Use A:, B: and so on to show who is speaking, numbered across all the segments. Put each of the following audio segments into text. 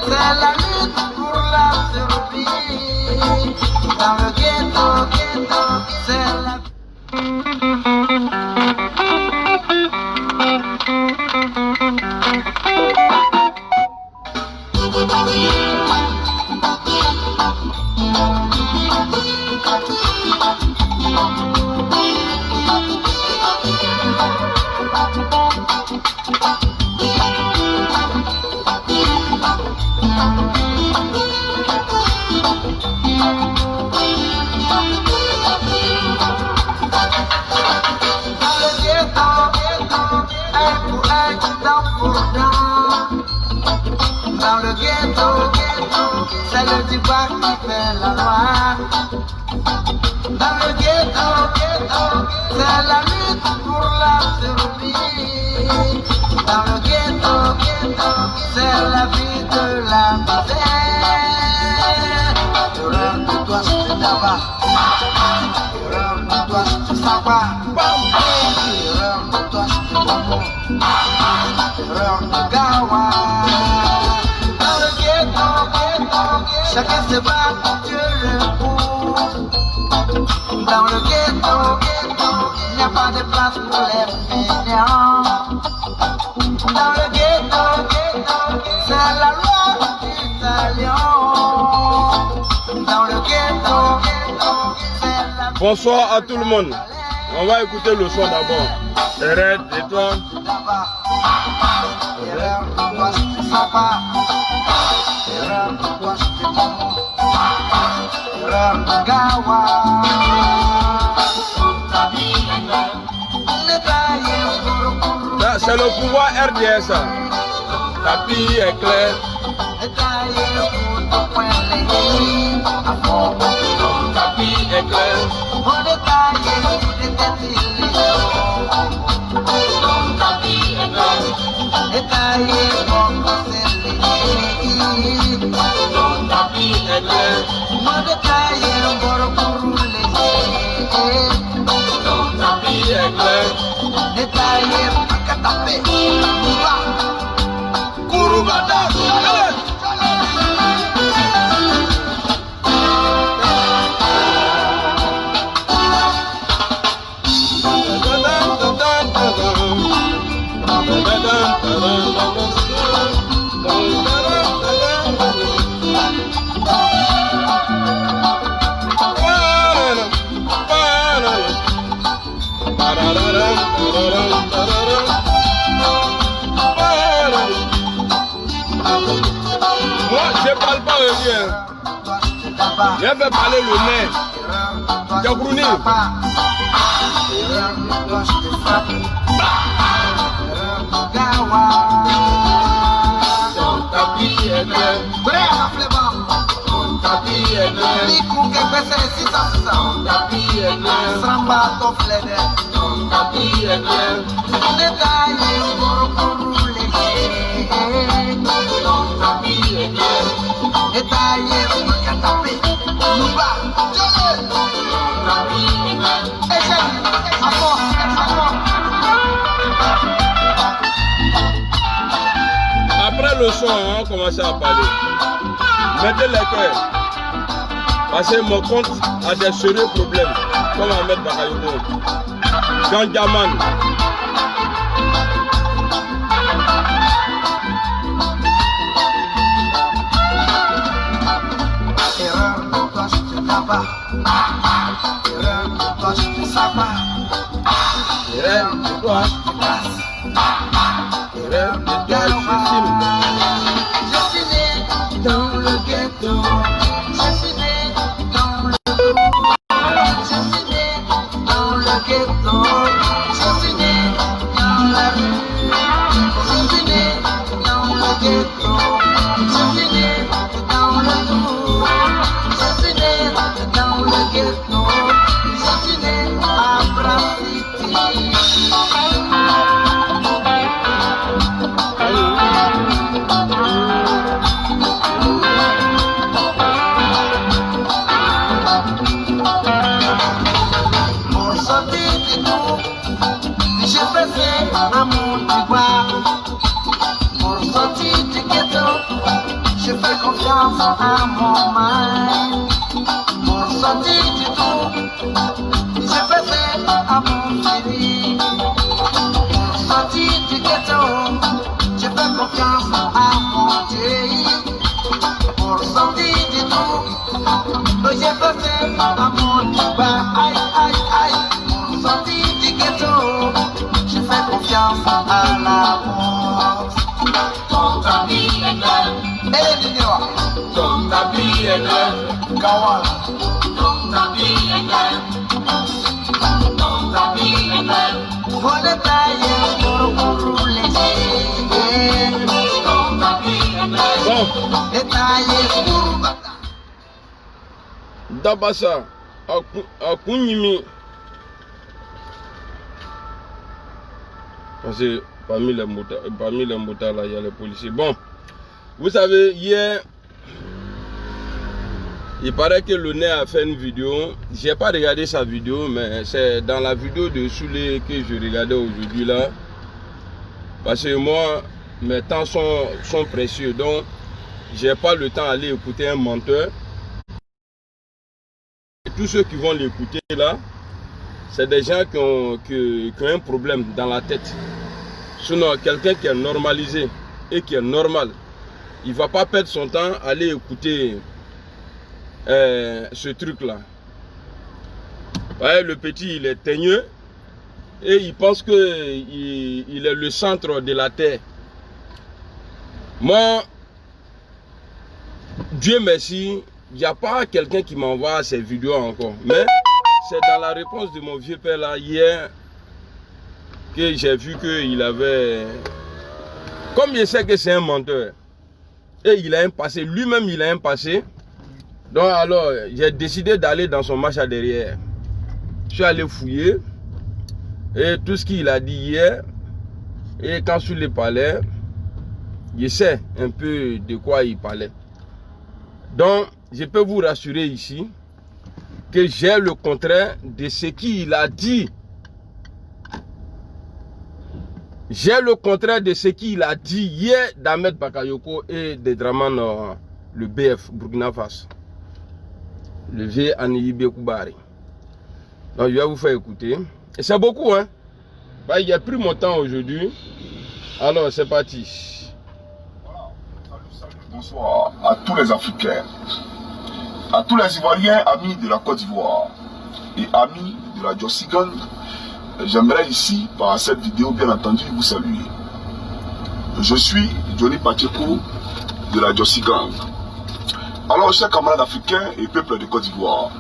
A: C'est la lutte pour la survie. Dans le ghetto, c'est la dans le ghetto, c'est le devoir qui fait la loi. Dans le ghetto, c'est la lutte pour la survie. Dans le ghetto, c'est la vie de la misère. L'erreur de toi, c'est d'abord. L'erreur de toi, c'est savoir. L'erreur de toi, c'est l'amour. L'erreur de Gawa. Chacun se bat pour Dieu le pour. Dans le ghetto, il n'y a pas de place pour les fainéants. Dans le ghetto, c'est la loi du talion. Dans le ghetto, c'est la...
B: Bonsoir à tout le monde. On va écouter le son d'abord. Arrête, et toi? C'est le pouvoir RDS. Tapis est clair. Tapis est clair. Moi, je parle pas rien. Je vais parler le nez. Jabrouni. Ton tapis est clair. Ton tapis est clair. Ton tapis est clair. Ton tapis est clair. Après le son, on va commencer à parler. Mettez les cœurs. Parce que mon compte a des sérieux problèmes. Comme Ahmed Bakayoko. Jean Diamant.
A: Erreur de toi, je te tabac. Erreur de toi, je te sabbat. Erreur de toi, je te casse. Erreur de toi, je filme. Je suis né dans le ghetto. Je suis né dans le je suis né dans le ghetto. Je suis né dans la rue. Je suis né dans le ghetto. Je suis né dans le tour. Je suis né dans le ghetto. Je suis né à Brasiti. Pour sortir du tout, j'ai passé à mon devoir. Pour sortir du ghetto, je fais confiance à mon mind. Pour sortir du tout, je fais faire à mon feeling. Pour sortir du ghetto, je fais confiance à mon Dieu. Pour sortir du tout, je fais faire à mon Dubaï. Aïe, aïe, aïe. Pour sortir du ghetto, je fais confiance à la mort. Ton ami est clair. Ton ami est clair. Kawa. Ton ami est clair. Ton ami est clair. Pour détailler, pour léger. Ton ami est clair. Détailler pour bataille.
B: Dabasa, Akunyimi. Parce que parmi les motards là, il y a les policiers. Bon, vous savez, hier, il paraît que le nez a fait une vidéo. J'ai pas regardé sa vidéo, mais c'est dans la vidéo de Soulé que je regardais aujourd'hui là. Parce que moi, mes temps sont précieux, donc j'ai pas le temps d'aller écouter un menteur. Et tous ceux qui vont l'écouter là, c'est des gens qui ont un problème dans la tête. Sinon, quelqu'un qui est normalisé et qui est normal, il ne va pas perdre son temps à aller écouter ce truc-là. Ouais, le petit, il est teigneux et il pense qu'il est le centre de la terre. Moi, Dieu merci, il n'y a pas quelqu'un qui m'envoie ces vidéos encore. Mais c'est dans la réponse de mon vieux père là, hier, que j'ai vu qu'il avait... Comme je sais que c'est un menteur, et il a un passé, lui-même il a un passé, donc alors j'ai décidé d'aller dans son match à derrière. Je suis allé fouiller, et tout ce qu'il a dit hier, et quand je lui parlais, je sais un peu de quoi il parlait. Donc, je peux vous rassurer ici, que j'ai le contraire de ce qu'il a dit. J'ai le contraire de ce qu'il a dit hier d'Ahmed Bakayoko et de Draman, le BF, Burkina Faso. Le vieux Aniyibé Koubari. Donc je vais vous faire écouter. Et c'est beaucoup, hein. Bah, il a pris mon temps aujourd'hui. Alors c'est parti.
C: Voilà. Salut. Bonsoir à tous les Africains, à tous les Ivoiriens, amis de la Côte d'Ivoire et amis de la Djossi Gang. J'aimerais ici, par cette vidéo, bien entendu, vous saluer. Je suis Johnny Pacheco de la Djossi Gang. Alors, chers camarades africains et peuple de Côte d'Ivoire,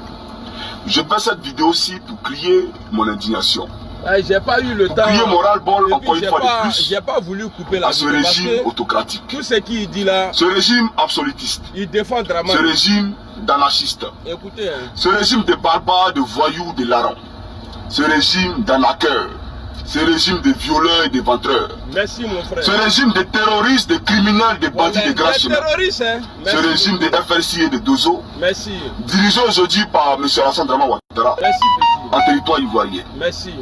C: je fais cette vidéo-ci pour crier mon indignation.
B: J'ai pas eu le temps.
C: Crier moral bol encore une fois de plus.
B: J'ai pas voulu couper la
C: à ce régime autocratique.
B: Tout ce qu'il dit là.
C: Ce régime absolutiste.
B: Il défend Draman.
C: Ce régime d'anarchiste.
B: Écoutez. Hein.
C: Ce régime de barbares, de voyous, de larrons. Ce régime d'arnaqueurs. Ce régime de violeurs et de ventreurs.
B: Merci mon frère.
C: Ce régime de terroristes, de criminels, de bandits, de grands chemins.
B: Hein.
C: Ce régime de FRC et de Dozo.
B: Merci.
C: Dirigé aujourd'hui par M. Alassane Draman Ouattara.
B: Merci petit.
C: En territoire ivoirien.
B: Merci.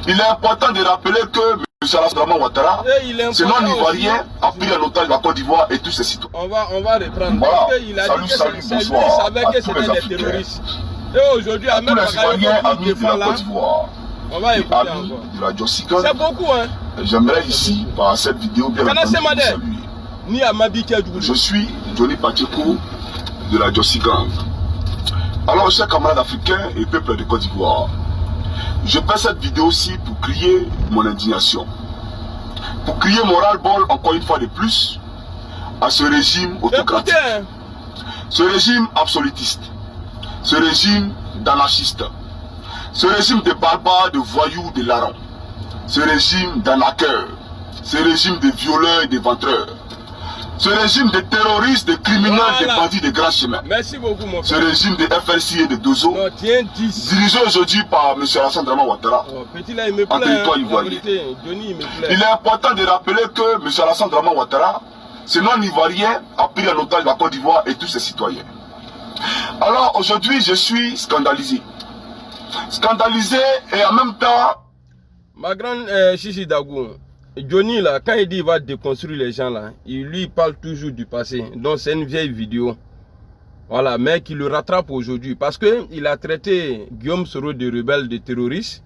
C: Il est important de rappeler que M. Alassane Draman Ouattara, ce non-ivoirien, a pris en otage la Côte d'Ivoire et tous ses citoyens.
B: On va reprendre.
C: Voilà.
B: Parce qu'il a dit que
C: salut,
B: c'est lui, il
C: bonsoir
B: savait que c'était des terroristes. Et aujourd'hui,
C: à tous les Ivoiriens, amis de la
B: là,
C: Côte d'Ivoire.
B: on va écouter
C: Amis
B: encore.
C: de la Djossi Gang.
B: C'est beaucoup, hein.
C: J'aimerais ici, par cette vidéo, bien entendu, vous saluer.
B: Ni à Mabika du
C: Je suis Johnny Pacheco de la Djossi Gang. Alors, chers camarades africains et peuple de Côte d'Ivoire, je fais cette vidéo-ci pour crier mon indignation. Pour crier moral bol encore une fois de plus à ce régime autocratique.
B: Hein.
C: Ce régime absolutiste. Ce régime d'anarchistes. Ce régime de barbares, de voyous, de larrons. Ce régime d'arnaqueurs. Ce régime de violeurs et de ventreurs. Ce régime de terroristes, de criminels, de bandits, de grands chemins.
B: Merci beaucoup mon frère.
C: Ce régime de FRC et de Dozo.
B: Non, tiens, 10.
C: Dirigé aujourd'hui par M. Alassane Draman Ouattara.
B: Oh, petit là, il me plaît.
C: En territoire ivoirien.
B: Johnny, il me plaît.
C: Il est important de rappeler que M. Alassane Draman Ouattara, ce non-ivoirien, a pris en otage la Côte d'Ivoire et tous ses citoyens. Alors aujourd'hui, je suis scandalisé. Scandalisé et en même temps...
B: Ma grande Chichi Dagou, Johnny, là, quand il dit qu'il va déconstruire les gens, là, il parle toujours du passé. Donc, c'est une vieille vidéo. Voilà, mais qui le rattrape aujourd'hui. Parce qu'il a traité Guillaume Soro de rebelle, de terroriste.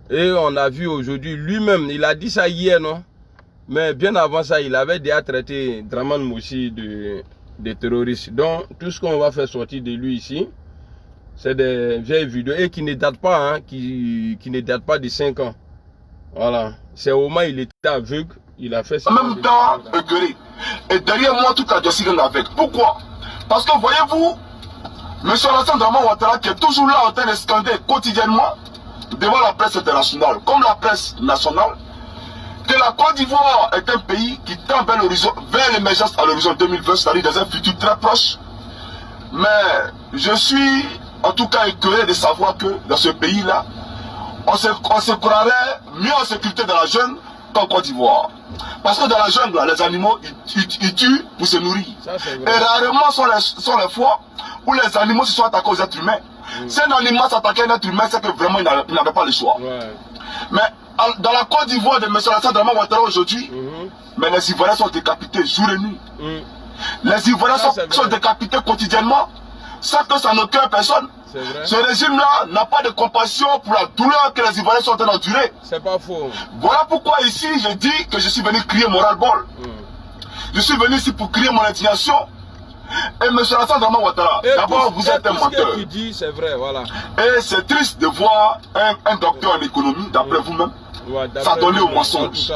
B: Et on a vu aujourd'hui, lui-même, il a dit ça hier, non? Mais bien avant ça, il avait déjà traité Draman Moussi de terroriste. Donc, tout ce qu'on va faire sortir de lui ici, c'est des vieilles vidéos et qui ne datent pas, hein, qui ne datent pas de 5 ans. Voilà. C'est au moment où il était aveugle, il a fait ça.
C: En même temps, écœuré. Et derrière moi, toute la Jossi Gang avec. Pourquoi? Parce que voyez-vous, M. Alassane Draman Ouattara qui est toujours là en train de scander quotidiennement devant la presse internationale, comme la presse nationale, que la Côte d'Ivoire est un pays qui tend vers l'émergence à l'horizon 2020, c'est-à-dire dans un futur très proche. Mais je suis en tout cas écœuré de savoir que dans ce pays-là, on se croirait mieux en sécurité dans la jungle qu'en Côte d'Ivoire. Parce que dans la jungle, les animaux, ils tuent pour se nourrir. Et rarement sont les fois où les animaux se sont attaqués aux êtres humains. Si un animal s'attaquait à un être humain, c'est que vraiment il n'avait pas le choix. Mais dans la Côte d'Ivoire de M. Alassane Draman Ouattara aujourd'hui, mais les Ivoiriens sont décapités jour et nuit. Les Ivoiriens sont décapités quotidiennement sans que ça n'occupe personne. Ce régime-là n'a pas de compassion pour la douleur que les Ivoiriens sont en train d'endurer.
B: C'est pas faux.
C: Voilà pourquoi ici je dis que je suis venu crier mon ras-le-bol. Je suis venu ici pour crier mon indignation. Et M. Alassane Draman Ouattara, d'abord vous êtes un menteur.
B: Ce que tu dis, c'est vrai, voilà.
C: Et c'est triste de voir un docteur en économie, d'après vous-même, s'adonner aux mensonges.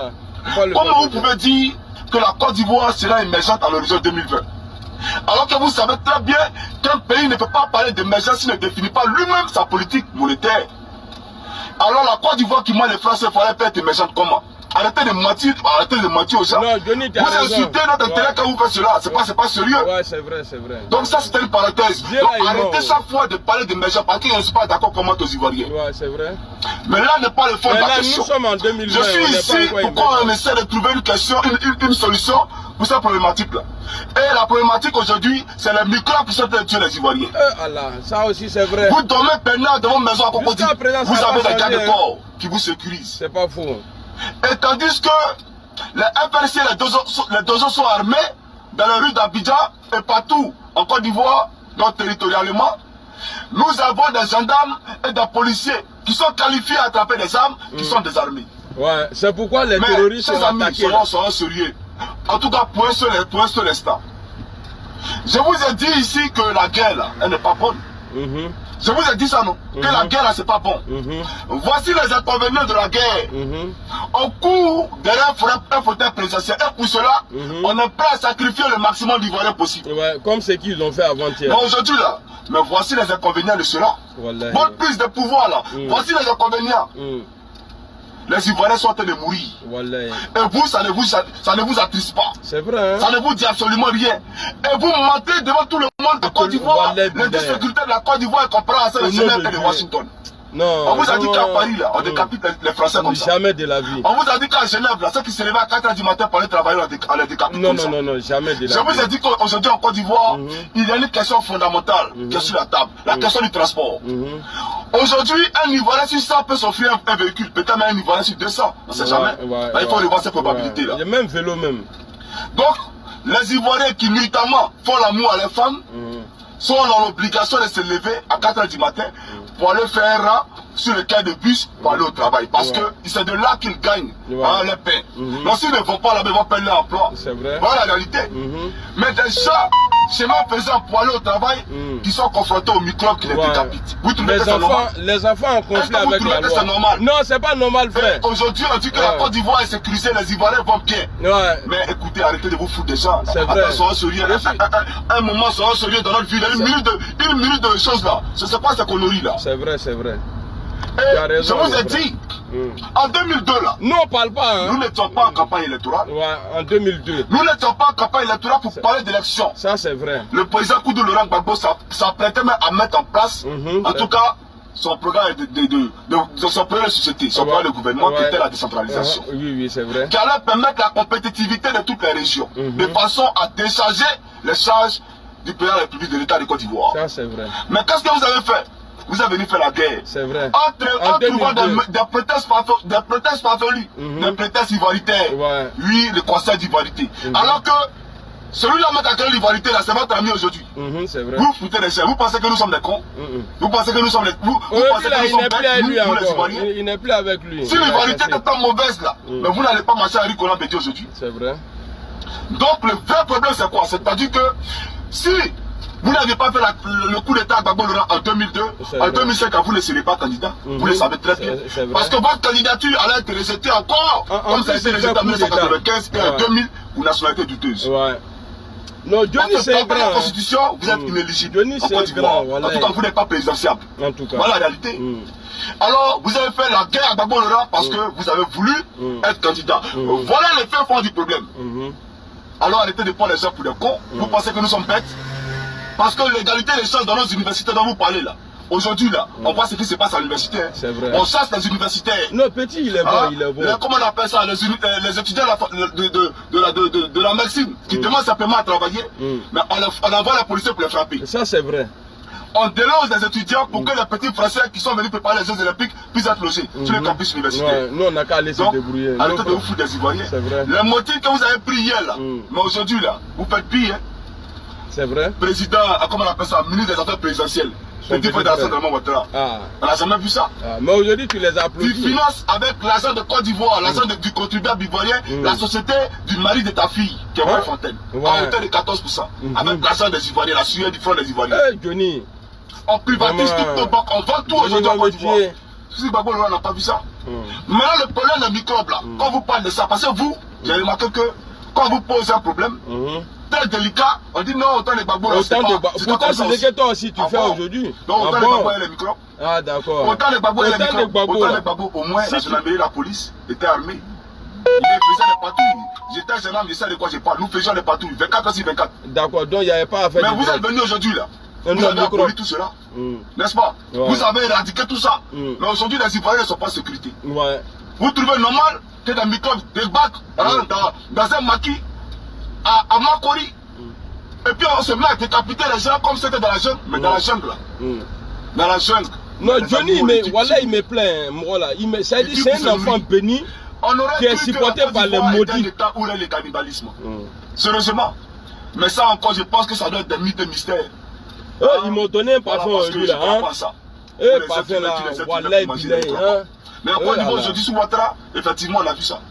C: Comment vous pouvez dire que la Côte d'Ivoire sera émergente à l'horizon 2020? Alors que vous savez très bien qu'un pays ne peut pas parler d'émergence s'il ne définit pas lui-même sa politique monétaire. Alors la Côte d'Ivoire qui mange les Français, il fallait être émergente comment? Arrêtez de mentir aux gens.
B: Non, Johnny,
C: vous insultez notre intérêt quand vous faites cela. C'est pas sérieux.
B: Ouais, c'est vrai, c'est vrai.
C: Donc ça, c'était une parenthèse. Donc, arrêtez chaque fois de parler d'émergence parce que je ne suis pas d'accord comment aux Ivoiriens.
B: Ouais, c'est vrai.
C: Mais là n'est pas le fond de la question.
B: Nous sommes en 2020.
C: Je suis ici pourquoi on essaie de trouver une question, une solution pour cette problématique-là. Et la problématique aujourd'hui, c'est les microbes qui sont en train de tuer les Ivoiriens.
B: Allah, ça aussi c'est vrai.
C: Vous dormez peinard devant votre maison à Côte d'Ivoire. Vous avez des gardes de corps qui vous sécurisent.
B: C'est pas faux.
C: Et tandis que les FRC et les dozos sont armés dans les rues d'Abidjan et partout en Côte d'Ivoire, donc territorialement, nous avons des gendarmes et des policiers qui sont qualifiés à attraper des armes, qui sont désarmés.
B: Ouais, c'est pourquoi les terroristes sont attaqués.
C: Seront sérieux. En tout cas, pour un seul instant. Je vous ai dit ici que la guerre, là, elle n'est pas bonne. Je vous ai dit ça, non? Que la guerre, là, c'est pas bon. Voici les inconvénients de la guerre. On court derrière un fauteuil présidentiel. Et pour cela, on est prêt à sacrifier le maximum d'Ivoiriens possible.
B: Ouais, comme ce qu'ils ont fait avant-hier.
C: Mais aujourd'hui, là, mais voici les inconvénients de cela. Bonne prise de pouvoir, là. Voici les inconvénients. Les Ivoiriens sont en train de mourir. Et vous, ça ne vous attriste pas.
B: C'est vrai. Hein?
C: Ça ne vous dit absolument rien. Et vous mentez devant tout le monde de Côte d'Ivoire. Les difficultés de la Côte d'Ivoire comparées à celles de Genève et de Washington.
B: Non.
C: On vous a dit qu'à Paris, là, on décapite les Français comme ça.
B: Jamais de la vie.
C: On vous a dit qu'à Genève, là, ceux qui se levaient à 4 h du matin pour aller travailler, on les décapite.
B: Non, jamais de la vie.
C: Je vous ai dit qu'aujourd'hui en Côte d'Ivoire, il y a une question fondamentale qui est sur la table. La question du transport. Aujourd'hui, un Ivoirien sur 100 peut s'offrir un véhicule. Peut-être même un Ivoirien sur 200. On ne sait jamais. Là, il faut revoir ces probabilités-là.
B: Il y a même vélo même.
C: Donc, les Ivoiriens qui nuitamment font l'amour à les femmes sont dans l'obligation de se lever à 4 h du matin pour aller faire un rang sur le quai de bus pour aller au travail. Parce que c'est de là qu'ils gagnent les pains. Donc s'ils ne vont pas là-bas, ils vont perdre leur emploi. Voilà la réalité. Mais déjà, chemin faisant pour aller au travail, qui sont confrontés aux microbes qui les décapitent. Vous trouvez que c'est normal?
B: Les enfants en conflit avec la loi.
C: C'est normal?
B: Non, c'est pas normal, frère.
C: Aujourd'hui, on dit que la Côte d'Ivoire est sécurisée, les Ivoiriens vont bien. Mais écoutez, arrêtez de vous foutre des gens.
B: C'est vrai.
C: Un moment, soyons sérieux dans notre vie. Une minute de choses là. C'est pas ces conneries là.
B: C'est vrai, c'est vrai.
C: Et je vous ai dit, en 2002 là,
B: nous on parle pas, hein.
C: Nous n'étions pas en campagne électorale.
B: Ouais, en 2002.
C: Nous n'étions pas en campagne électorale pour parler d'élection.
B: Ça c'est vrai.
C: Le président Koudou Laurent Gbagbo s'apprêtait même à mettre en place, en tout cas, son programme de son programme de société, son programme de gouvernement qui était la décentralisation.
B: Oui, c'est vrai.
C: Qui allait permettre la compétitivité de toutes les régions, de façon à décharger les charges du président de la République de l'État de Côte d'Ivoire.
B: Ça c'est vrai.
C: Mais qu'est-ce que vous avez fait? vous êtes venu faire la guerre.
B: C'est vrai.
C: En trouvant des prétextes farfelus, des prétextes ivoiritaires.
B: Ouais.
C: Oui, le conseil d'ivoirité. Alors que celui-là met à quelle l'ivoirité là, c'est votre ami aujourd'hui.
B: C'est vrai.
C: Vous foutez des chers, vous pensez que nous sommes des cons. Vous pensez que nous sommes des... Vous pensez que nous sommes bêtes, nous les Ivoiriens.
B: Il n'est plus avec lui.
C: Si l'ivoirité était pas mauvaise là, mais vous n'allez pas marcher à Ricola Bédi aujourd'hui.
B: C'est vrai.
C: Donc le vrai problème c'est quoi? C'est-à-dire que si vous n'avez pas fait le coup d'état à Gbagbo Laurent en 2002, en 2005 vous ne serez pas candidat. Vous le savez très bien. Parce que votre candidature allait être rejetée encore. Comme ça a été rejeté en 1995 et en 2000 pour nationalité douteuse.
B: Ouais. Non, Johnny c'est grand.
C: La constitution, vous êtes inéligible.
B: Johnny c'est grand.
C: En tout cas, vous n'êtes pas présidentiable.
B: En tout cas.
C: Voilà la réalité. Alors, vous avez fait la guerre à Gbagbo Laurent parce que vous avez voulu être candidat. Voilà les faits forts du problème. Alors arrêtez de prendre les gens pour des cons. Vous pensez que nous sommes bêtes? Parce que l'égalité des chances dans nos universités dont vous parlez là. Aujourd'hui là, on voit ce qui se passe à l'université.
B: C'est vrai.
C: On chasse les universitaires.
B: Non, petit, il est bon, il est bon.
C: Comment on appelle ça? Les étudiants de la médecine qui demandent simplement à travailler, mais on envoie la police pour les frapper.
B: Ça c'est vrai.
C: On déloge les étudiants pour que les petits Français qui sont venus préparer les Jeux Olympiques puissent être logés sur le campus universitaire.
B: Nous, on n'a qu'à aller se débrouiller.
C: Arrêtez de vous foutre des Ivoiriens.
B: C'est vrai.
C: Les motifs que vous avez pris hier là, mais aujourd'hui là, vous faites pire.
B: C'est vrai.
C: Président, comment on appelle ça, ministre des Affaires présidentielles. Petit frère d'Alassane Draman Ouattara. On n'a jamais vu ça.
B: Mais aujourd'hui, tu les applaudis.
C: Tu finances avec l'argent de Côte d'Ivoire, l'argent du contribuable ivoirien, la société du mari de ta fille, qui est Roy Fontaine, à hauteur de 14%. Avec l'argent des Ivoiriens, la sueur du front des Ivoiriens.
B: Johnny.
C: On privatise toutes nos banques, on vend tout aujourd'hui en Côte d'Ivoire. Si Gbagbo Laurent n'a pas vu ça. Maintenant, le problème des microbes là, quand vous parlez de ça, parce que vous, j'ai remarqué que quand vous posez un problème, très délicat, on dit non, autant les Gbagbo Laurent.
B: Pourtant, c'est ce que toi aussi tu fais aujourd'hui.
C: Non, autant les Gbagbo et les microbes.
B: Ah, d'accord.
C: Autant les Gbagbo et les microbes. Autant les Gbagbo, au moins, la gendarmerie, la police était armée. Il faisait des patrouilles. J'étais un jeune homme, je sais de quoi je parle. Nous faisions des patrouilles, 24 sur 24.
B: D'accord, donc il n'y avait pas à faire.
C: Mais vous êtes venu aujourd'hui là. Vous avez aboli tout cela, n'est-ce pas? Vous avez éradiqué tout ça. Mais aujourd'hui, les Ivoiriens ne sont pas en sécurité. Vous trouvez normal que des microbes débarquent dans un maquis à Makori, et puis on se met à décapiter les gens comme c'était dans la jungle, mais dans la jungle là. Dans la jungle.
B: Non, Johnny, il me plaint, c'est un enfant béni qui est supporté par les maudits.
C: Où est le cannibalisme? Sérieusement. Mais ça encore, je pense que ça doit être des mythes et mystères.
B: Ils m'ont donné un parfum lui là. Parfum là, Wallah,
C: mais encore une fois, aujourd'hui sous Ouattara, effectivement, on a vu ça.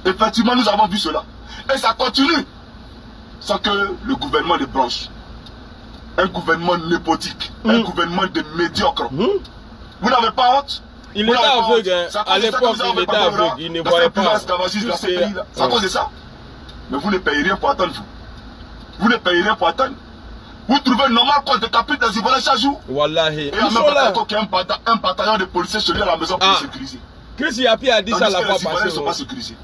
C: Effectivement, nous avons vu cela. Et ça continue. Sans que le gouvernement de branche, un gouvernement népotique, un gouvernement de médiocre. Vous n'avez pas honte?
B: Il était aveugle, à l'époque, il était aveugle, il ne voyait pas.
C: C'est à cause de ça. Mais vous ne payez rien pour attendre, vous. Vous ne payez rien pour attendre. Vous trouvez normal qu'on décapite les Ivoiriens chaque jour?
B: Wallahi.
C: Et en même temps qu'il y a un bataillon de policiers chez lui à la maison pour les sécuriser.
B: Chris Yapi a dit ça la fois passée.
C: Les Ivoiriens ne sont pas sécurisés.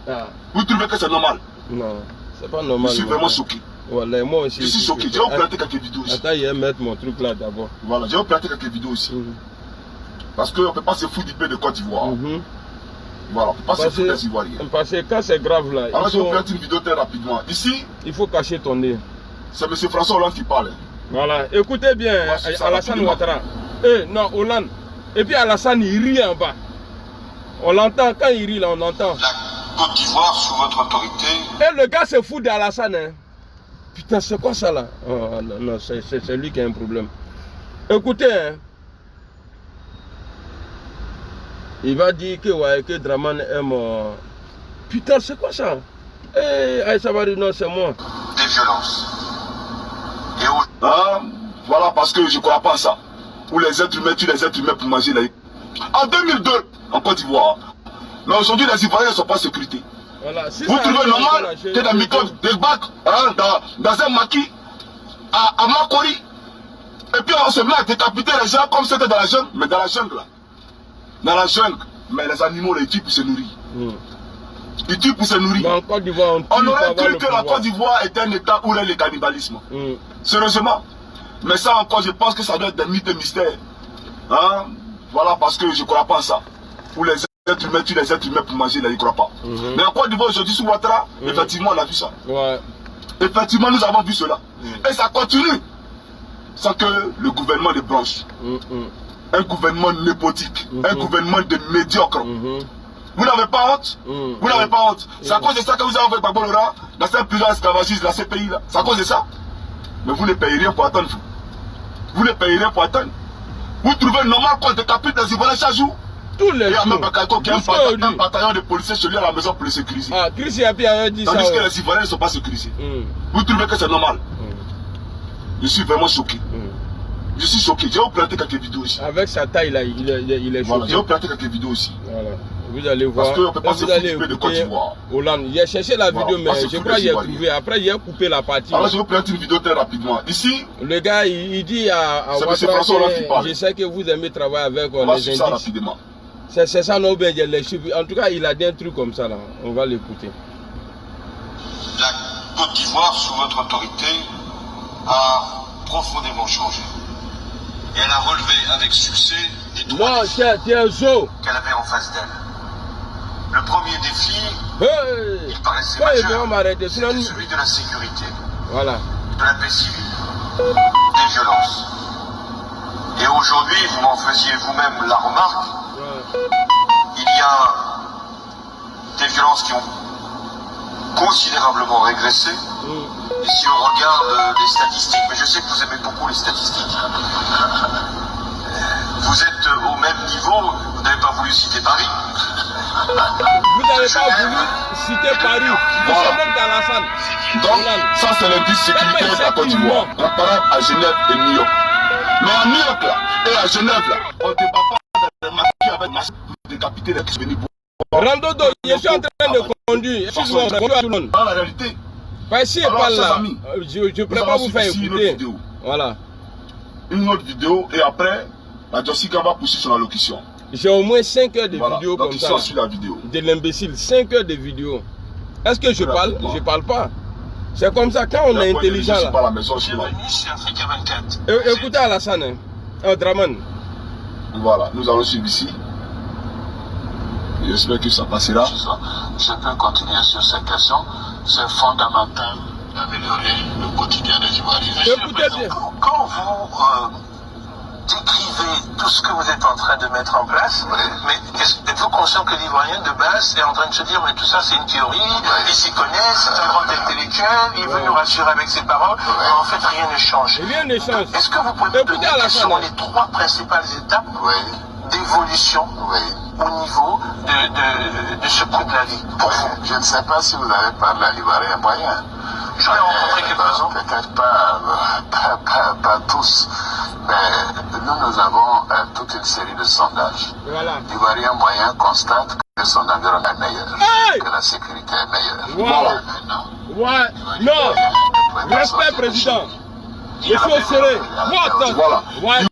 C: Vous trouvez que c'est normal?
B: Non, c'est pas normal.
C: Je suis vraiment choqué.
B: Voilà, moi aussi.
C: Je suis choqué. Je vais vous planter quelques vidéos aussi.
B: Attends, il va mettre mon truc là d'abord.
C: Voilà, je vais vous planter quelques vidéos aussi. Parce qu'on ne peut pas se foutre du pays de Côte d'Ivoire. Voilà, on ne peut pas se foutre des Ivoiriens.
B: Parce que quand c'est grave là.
C: Alors je vais vous planter une vidéo très rapidement. Ici,
B: il faut cacher ton nez.
C: C'est M. François Hollande qui parle.
B: Voilà, écoutez bien, Alassane Ouattara. Non, Hollande. Et puis Alassane, il rit en bas. On l'entend, quand il rit là, on l'entend.
D: La Côte d'Ivoire sous votre autorité.
B: Et le gars se fout d'Alassane. Hein. Putain, c'est quoi ça là? Oh, non, c'est lui qui a un problème. Écoutez, hein. Il va dire que Draman aime. Putain, c'est quoi ça? Aïssa Bari, non, c'est moi.
D: Des violences.
C: Voilà, parce que je ne crois pas à ça. Où les êtres humains tuent les êtres humains pour manger les... En 2002, en Côte d'Ivoire. Mais aujourd'hui, les Ivoiriens ne sont pas en sécurité.
B: Voilà. Si
C: vous trouvez normal que des microbes débarquent dans un maquis à Makori, et puis on se met à décapiter les gens comme c'était dans la jungle. Mais dans la jungle là. Dans la jungle. Mais les animaux, les tuent pour se nourrir. Ils tuent pour se nourrir.
B: En Côte d'Ivoire,
C: on aurait cru que la Côte d'Ivoire était un état où il y a le cannibalisme. Sérieusement. Mais ça encore, je pense que ça doit être des mythes et mystères. Voilà, parce que je ne crois pas à ça. Où les êtres humains tuent les êtres humains pour manger, là, ils ne croient pas. Mais en Côte d'Ivoire, aujourd'hui, sous Ouattara, effectivement, on a vu ça. Effectivement, nous avons vu cela. Et ça continue. Sans que le gouvernement de branche, un gouvernement népotique, un gouvernement de médiocres. Vous n'avez pas honte? Vous n'avez pas honte? C'est à cause de ça que vous avez envoyé Gbagbo Laurent dans cette prison esclavagiste, la CPI là. C'est à cause de ça. Mais vous ne payerez pour attendre. Vous ne payerez pour attendre. Vous trouvez normal qu'on décapite des Ivoiriens chaque jour?
B: Tous les
C: jours. Et Ahmed Bakayoko qui a un bataillon de policiers chez lui à la maison pour le sécuriser.
B: Ah, Chris Yapi avait dit ça.
C: Tandis que les Ivoiriens ne sont pas sécurisés. Vous trouvez que c'est normal? Je suis vraiment choqué. Je suis choqué. J'ai planté quelques vidéos ici.
B: Avec sa taille là, il est choqué.
C: Voilà, j'ai planté quelques vidéos ici.
B: Voilà. Vous allez voir.
C: Parce qu'on ne peut pas se foutre de Côte d'Ivoire.
B: Hollande. Il a cherché la vidéo, mais je crois qu'il a trouvé. Après, il a coupé la partie.
C: Alors, je vais planter une vidéo très rapidement. Ici,
B: le gars, il dit à Ouattara que je sais que vous aimez travailler avec les indices.
C: Ça rapidement.
B: C'est ça, non, bien, les chiffres. En tout cas, il a dit un truc comme ça là. On va l'écouter.
D: La Côte d'Ivoire, sous votre autorité, a profondément changé. Et elle a relevé avec succès les trois défis qu'elle avait en face d'elle. Le premier défi, il paraissait majeur, c'était celui de la sécurité, de la paix civile, des violences. Et aujourd'hui, vous m'en faisiez vous-même la remarque, il y a des violences qui ont considérablement régressé. Et si on regarde les statistiques, mais je sais que vous aimez beaucoup les statistiques, vous êtes au même niveau, vous n'avez pas voulu citer Paris.
B: Vous n'avez pas voulu citer Paris, vous êtes même dans la salle.
C: Donc, ça c'est l'indice sécurité de la Côte d'Ivoire, comparable à Genève et New York. Mais à New York là, et à Genève là, on ne débat pas dans les masques avec masques pour décapiter les qui viennent pour.
B: Randodo, je suis en train de conduire. Excuse-moi, bonjour à tout le monde.
C: Dans la réalité.
B: Pas ici et pas là. Je ne pourrais pas vous faire écouter. Voilà.
C: Une autre vidéo et après, la Jessica va pousser son allocution.
B: J'ai au moins 5 heures de vidéos comme ça.
C: La vidéo.
B: De l'imbécile, 5 heures de vidéo. Est-ce que je parle? Je ne parle pas. C'est comme ça, quand on est intelligent là.
C: Pas la maison,
B: écoutez Alassane, Draman.
C: Voilà, nous allons suivre ici. J'espère que ça passera.
E: Je peux continuer sur cette question. C'est fondamental d'améliorer le quotidien des Ivoiriens.
F: Quand vous décrivez tout ce que vous êtes en train de mettre en place, mais êtes-vous conscient que l'Ivoirien de base est en train de se dire mais tout ça c'est une théorie, il s'y connaît, c'est un grand intellectuel, il veut nous rassurer avec ses paroles, mais en fait rien ne change.
B: Rien ne change.
F: Est-ce que vous pouvez me donner quelles sont les 3 principales étapes d'évolution au niveau de ce coût de la vie pour vous?
E: Je ne sais pas si vous avez parlé à l'Ivoirien moyen.
F: Je l'ai rencontré quelques-uns.
E: Peut-être pas tous, mais nous avons toute une série de sondages. L'Ivoirien moyen constate que son environnement est meilleur, que la sécurité est meilleure.
B: Non, respect président. Je suis au serré.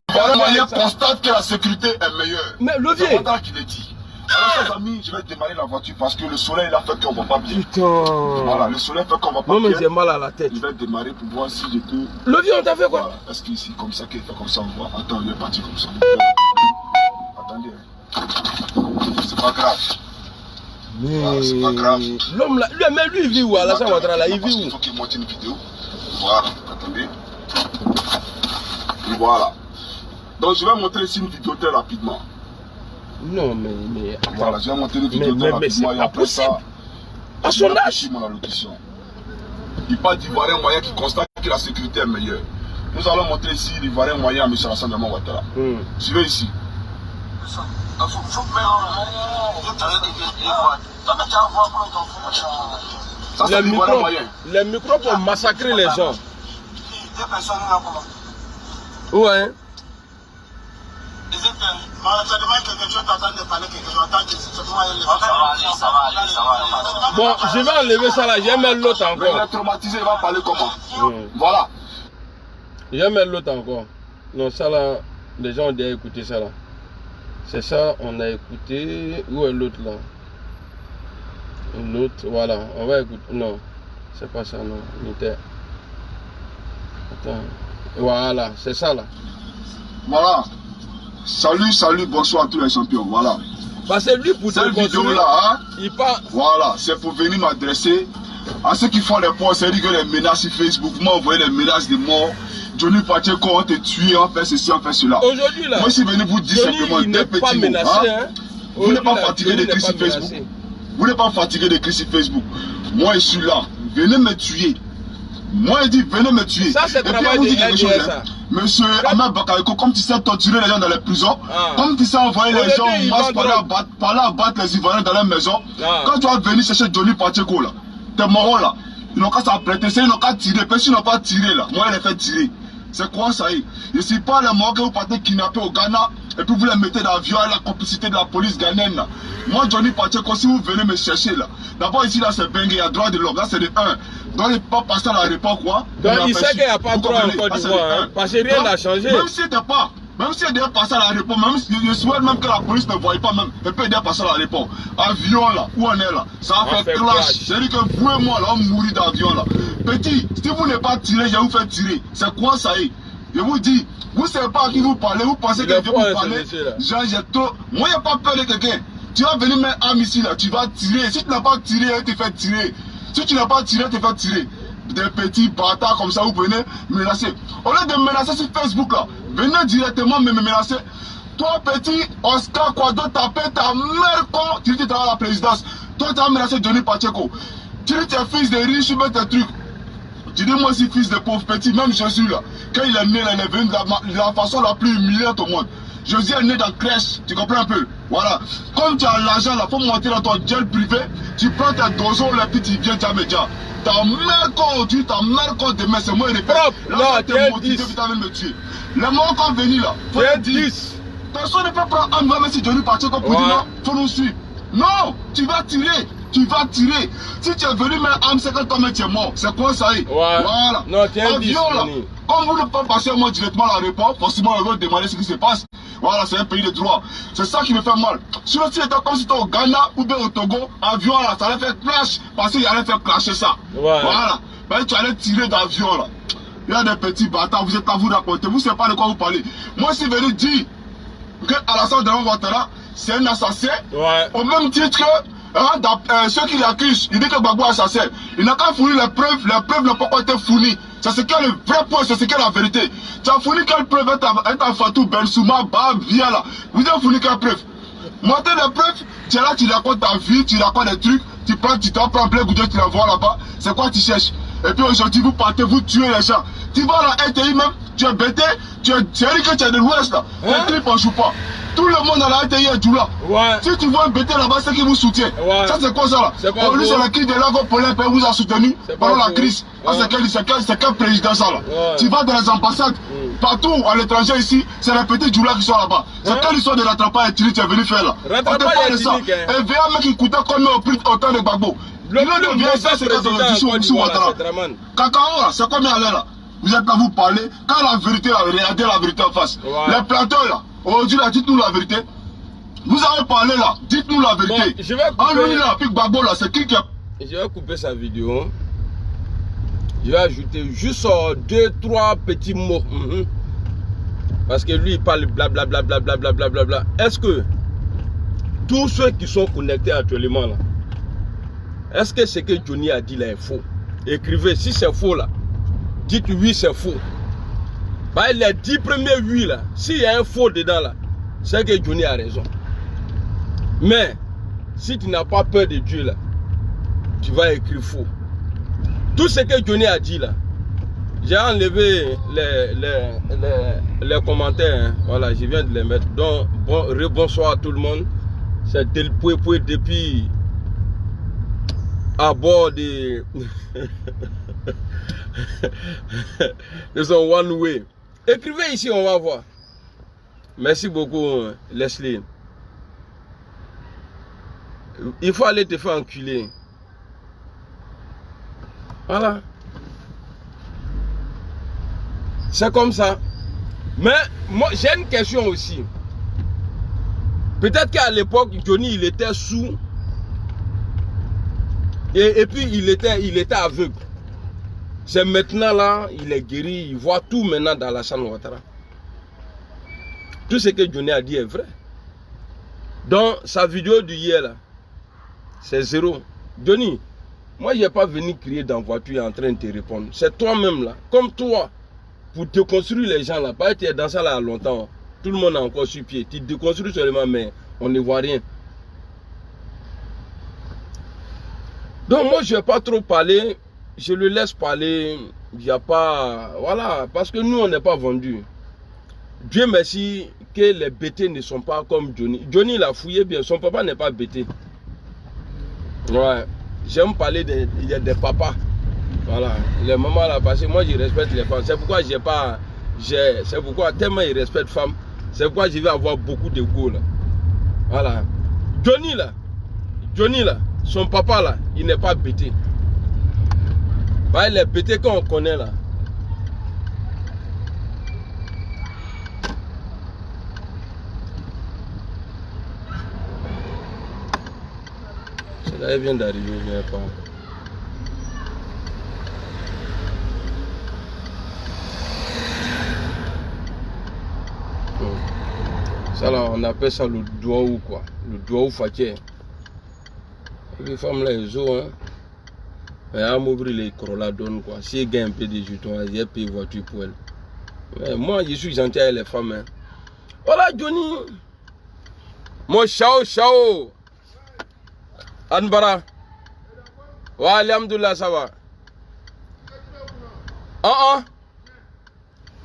C: L'Ivoirien moyen constate que la sécurité est meilleure.
B: Mais le vieux.
C: C'est qu'il est dit. Alors, chers amis, je vais démarrer la voiture parce que le soleil là fait qu'on ne va pas bien.
B: Putain.
C: Voilà, le soleil fait qu'on ne va pas bien.
B: Non, mais j'ai mal à la tête.
C: Je vais démarrer pour voir si je peux.
B: Le vieux, on t'a fait quoi?
C: Voilà. Est-ce qu'ici, comme ça, qu'il fait comme ça, on voit. Attends, il est parti comme ça. Attendez. C'est pas grave.
B: Mais
C: voilà, c'est pas grave.
B: L'homme là, lui, il vit où? Alassane Ouattara là, il vit où?
C: Il faut qu'il monte une vidéo. Voilà, attendez. Et voilà. Donc, je vais montrer ici une vidéo très rapidement.
B: Non, mais.
C: Voilà, je vais montrer une vidéo très rapidement.
B: Mais c'est pas possible. À son âge.
C: Il parle d'Ivoirien moyen qui constate que la sécurité est meilleure. Nous allons montrer ici l'Ivoirien moyen à M. Alassane Ouattara. Suivez ici. Ça, c'est l'Ivoirien moyen.
B: Les micros pour massacrer les gens. Ouais. Bon, je vais enlever ça là, je vais mettre l'autre encore.
C: Il est traumatisé, il va parler comment? Voilà.
B: Je vais mettre l'autre encore. Non, ça là, les gens ont déjà écouté ça là. C'est ça, on a écouté. Où est l'autre là? L'autre, voilà, on va écouter. Non, c'est pas ça, non. Il était. Attends. Voilà, c'est ça là.
C: Voilà. Salut, bonsoir à tous les champions. Voilà.
B: Parce que lui, pour
C: cette vidéo là,
B: il part.
C: Voilà, c'est pour venir m'adresser à ceux qui font les posts, c'est-à-dire que les menaces sur Facebook, vous m'envoyez les menaces de mort. Johnny Pacheco, on te tué, on fait ceci, on fait cela.
B: Aujourd'hui là,
C: moi je suis venu vous dire
B: Johnny,
C: simplement deux petits mots. Hein? Vous n'êtes pas fatigué de cris sur Facebook. Vous n'êtes pas fatigué de cris sur Facebook. Moi je suis là, venez me tuer. Moi je dis venez me tuer.
B: Ça c'est travail de RDS, ça.
C: Monsieur Ahmed Bakayoko, comme tu sais torturer les gens dans les prisons, comme tu sais envoyer les gens en masse par là abattre les Ivoiriens dans les maisons, quand tu vas venir chercher Johnny Pacheco là, tes morons là, ils n'ont qu'à s'apprêter, ils n'ont qu'à tirer, parce qu'ils n'ont pas tiré là, moi je les fais tirer. C'est quoi ça y est? Je ne suis pas les morts que vous partez kidnapper au Ghana et puis vous les mettez dans l'avion à la complicité de la police ghanéenne là. Moi Johnny Pacheco, si vous venez me chercher là, d'abord ici là c'est Bengue, il y a droit de l'homme, là c'est de 1. Donc il ne peut pas passer à l'aéroport quoi.
B: Donc il sait qu'il n'y a pas droit en Côte d'Ivoire, parce que rien n'a changé.
C: Même si t'es pas, même si il doit passer à l'aéroport, même si je souhaite même que la police ne voie pas même, et puis il doit passer à l'aéroport. Avion là, où on est là, ça va faire clash. C'est-à-dire que vous et moi là, on mourit d'avion là. Petit, si vous n'êtes pas tiré, je vais vous faire tirer. C'est quoi ça y est? Je vous dis, vous ne savez pas à qui vous parlez, vous pensez que je vais vous parler. Genre, j'ai trop. Moi, il n'y a pas peur de quelqu'un. Tu vas venir mettre arme ici là, tu vas tirer. Si tu n'as pas tiré, elle te fait tirer. Si tu n'as pas tiré, elle te fait tirer. Des petits bâtards comme ça, vous venez menacer. Au lieu de menacer sur Facebook là, venez directement me menacer. Toi, petit Oscar Kwado, t'appelles ta mère quand tu dis que tu as la présidence. Toi, tu as menacé Johnny Pacheco. Tu dis que tu es fils de riche, tu mets tes trucs. Tu dis moi aussi fils de pauvre petit, même Jésus là, quand il est né là, il est venu de la façon la plus humiliante au monde. Jésus est né dans la crèche, tu comprends un peu? Voilà. Comme tu as l'argent là, faut monter dans ton jet privé, tu prends tes dozons là, puis tu viens Djamédia. Ta mère quand tu, ta mère quand demain, c'est moi et les
B: propre.
C: Là, tu es motivé, puis tu vas me tuer. Les morts quand venus là, faut le dire. Personne ne peut prendre un doigt, même si Johnny Pacheco pour dire non, faut nous suivre. Non, tu vas tirer. Tu vas tirer. Si tu es venu mettre arme, c'est que toi-même tu es mort. C'est quoi ça y est? Voilà.
B: Non, tu es
C: avion là. Comme vous ne pouvez pas passer moi directement à l'aéroport, forcément on va demander ce qui se passe. Voilà, c'est un pays de droit. C'est ça qui me fait mal. Sinon, si c'était comme si tu étais au Ghana ou bien au Togo, avion là, ça allait faire clash. Parce qu'il allait faire clasher ça. Voilà. Ben, tu allais tirer d'avion là. Il y a des petits bâtards, vous êtes à vous raconter. Vous ne savez pas de quoi vous parlez. Moi, je suis venu dire que Alassane Ouattara, c'est un assassin. Au même titre que ceux qui l'accusent, il dit que Gbagbo est assassin. Il n'a qu'à fournir les preuves n'ont pas été fournies. C'est ce qu'est le vrai point, c'est ce qu'est la vérité. Tu as fourni quelle preuve à Fatou Bensouma, viens là. Vous avez fourni quelle preuve? Montez les preuves, tu es là, tu racontes ta vie, tu racontes des trucs, tu t'en prends plein goudé, tu l'envoies là-bas. C'est quoi tu cherches? Et puis aujourd'hui, vous partez, vous tuez les gens. Tu vas à la RTI même, tu es bêté, c'est dire que tu es de l'Ouest là. Tes clips ne jouent pas. Tout le monde à la RTI est tout là. Si tu vois un bêté là-bas, c'est qui vous soutient. Ça c'est quoi ça là? Lui c'est la crise de l'Ago Paulin vous a soutenu pendant la crise. C'est quel président ça là? Tu vas dans les ambassades, partout à l'étranger ici, c'est les petits Djoula qui sont là-bas. C'est quelle histoire de rattrapage et tu es venu faire là? On te parle de ça. Et VA mec qui coûtait combien au prix autant de Gbagbo? Le VA c'est que sous Ouattara. Cacao là, c'est combien allait là? Vous êtes là vous parler, quand la vérité là, regardez la vérité en face. Les plateaux là. Aujourd'hui, là, dites-nous la vérité. Vous avez parlé là, dites-nous la vérité.
B: Bon, je vais couper...
C: lui là, puis Gbagbo là, c'est qui a...
B: Je vais couper sa vidéo. Je vais ajouter juste 2-3 petits mots. Parce que lui, il parle blablabla. Est-ce que tous ceux qui sont connectés actuellement là, est-ce que ce que Johnny a dit là est faux? Écrivez, si c'est faux là, dites oui, c'est faux. Bah, les 10 premiers 8 là, s'il y a un faux dedans là, c'est que Johnny a raison. Mais, si tu n'as pas peur de Dieu là, tu vas écrire faux. Tout ce que Johnny a dit là, j'ai enlevé les commentaires, hein. Voilà, je viens de les mettre. Donc, bonsoir à tout le monde. C'est Del Poué depuis à bord de son one way. Écrivez ici, on va voir. Merci beaucoup, Leslie. Il faut aller te faire enculer. Voilà. C'est comme ça. Mais moi, j'ai une question aussi. Peut-être qu'à l'époque, Johnny, il était sous. Et puis, il était aveugle. C'est maintenant là, il est guéri, il voit tout maintenant dans Alassane Ouattara. Tout ce que Johnny a dit est vrai. Dans sa vidéo d'hier là, c'est 0. Johnny, Moi, je n'ai pas venu crier dans la voiture en train de te répondre. C'est toi-même là, comme toi, pour déconstruire les gens là. Pas que tu es dans ça là longtemps. Tout le monde est encore sur pied. Tu déconstruis seulement, mais on ne voit rien. Donc moi, je ne vais pas trop parler. Je le laisse parler. Il n'y a pas... Voilà, parce que nous, on n'est pas vendus. Dieu merci que les bêtés ne sont pas comme Johnny. Johnny, il a fouillé bien. Son papa n'est pas bêté. Ouais. J'aime parler des papas. Voilà. Les mamans là, parce que moi, je respecte les femmes. C'est pourquoi j'ai pas... C'est pourquoi tellement ils respectent les femmes. C'est pourquoi je vais avoir beaucoup de go là. Voilà. Johnny là, son papa là, il n'est pas bêté. Bah, il est bêté quand on connaît là. Cela vient d'arriver, je ne sais pas. Ça là, on appelle ça le doigt ou quoi. Le doigt ou fakir. Les femmes là, elles ont, hein. Mais à m'ouvrir les corolla donne quoi. Si elle gagne un peu de jetons, elle paye voiture pour elle. Mais moi, je suis gentil avec les femmes. Hein. Voilà, Johnny. Moi, ciao. Anbara. Wa alhamdoulilah, ça va.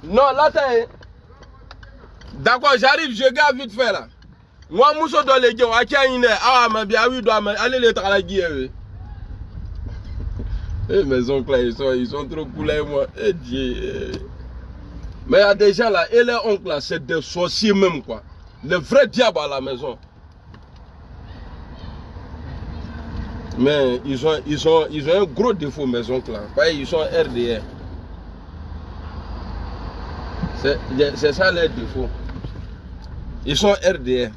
B: Non, là, t'es. D'accord, j'arrive, je garde vite fait là. Moi, Mousso dans les gens, allez les travailler. Eh, mes oncles là, ils sont trop cool avec moi. Eh, Dieu. Mais il y a des gens là, et les oncles là, c'est des sorciers même quoi. Les vrais diables à la maison. Mais ils ont un gros défaut, mes oncles là. Ils sont RDR. C'est ça leur défaut. Ils sont RDR.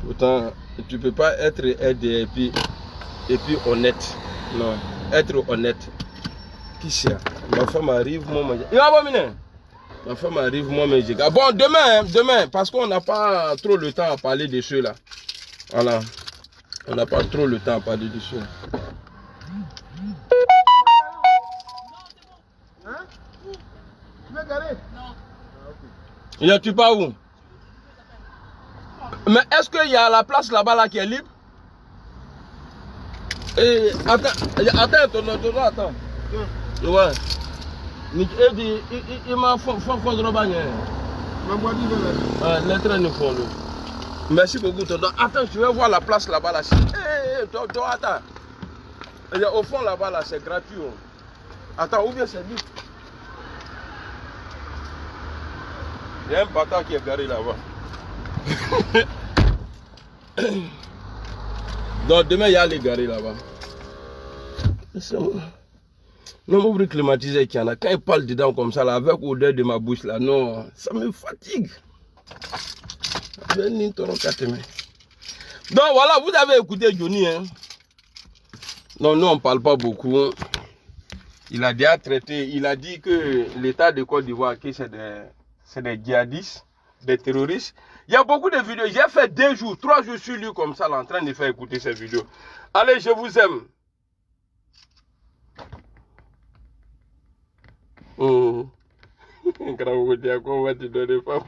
B: Pourtant, tu ne peux pas être RDR et puis honnête. Non, être honnête. Qui c'est? Ma femme arrive, moi, ma femme arrive, moi, mais j'ai... Bon, demain, parce qu'on n'a pas trop le temps à parler de ceux-là. Voilà. On n'a pas trop le temps à parler de ceux-là.
A: Hein? Tu veux garer?
B: Non. Tu pars où? Mais est-ce qu'il y a la place là-bas là qui est libre? Et attends. Ouais. Il m'a fait de robagner. Les trains ne font le. Merci beaucoup, tonton. Attends, je vais voir la place là-bas là. Attends. Au fond là-bas là, c'est gratuit. Attends, où bien c'est libre? Il y a un bâtard qui est garé là-bas. Donc demain il y a les garés là-bas. Non, m'ouvrir climatisé qu'il y en a. Quand il parle dedans comme ça là, avec l'odeur de ma bouche là, non, ça me fatigue. Donc voilà, vous avez écouté Johnny. Hein? Non, nous on ne parle pas beaucoup. Il a déjà traité, il a dit que l'État de Côte d'Ivoire, c'est des djihadistes, des terroristes. Il y a beaucoup de vidéos. J'ai fait 2 jours, 3 jours sur lui comme ça, là, en train de faire écouter ces vidéos. Allez, je vous aime. Grand, on va te donner pas.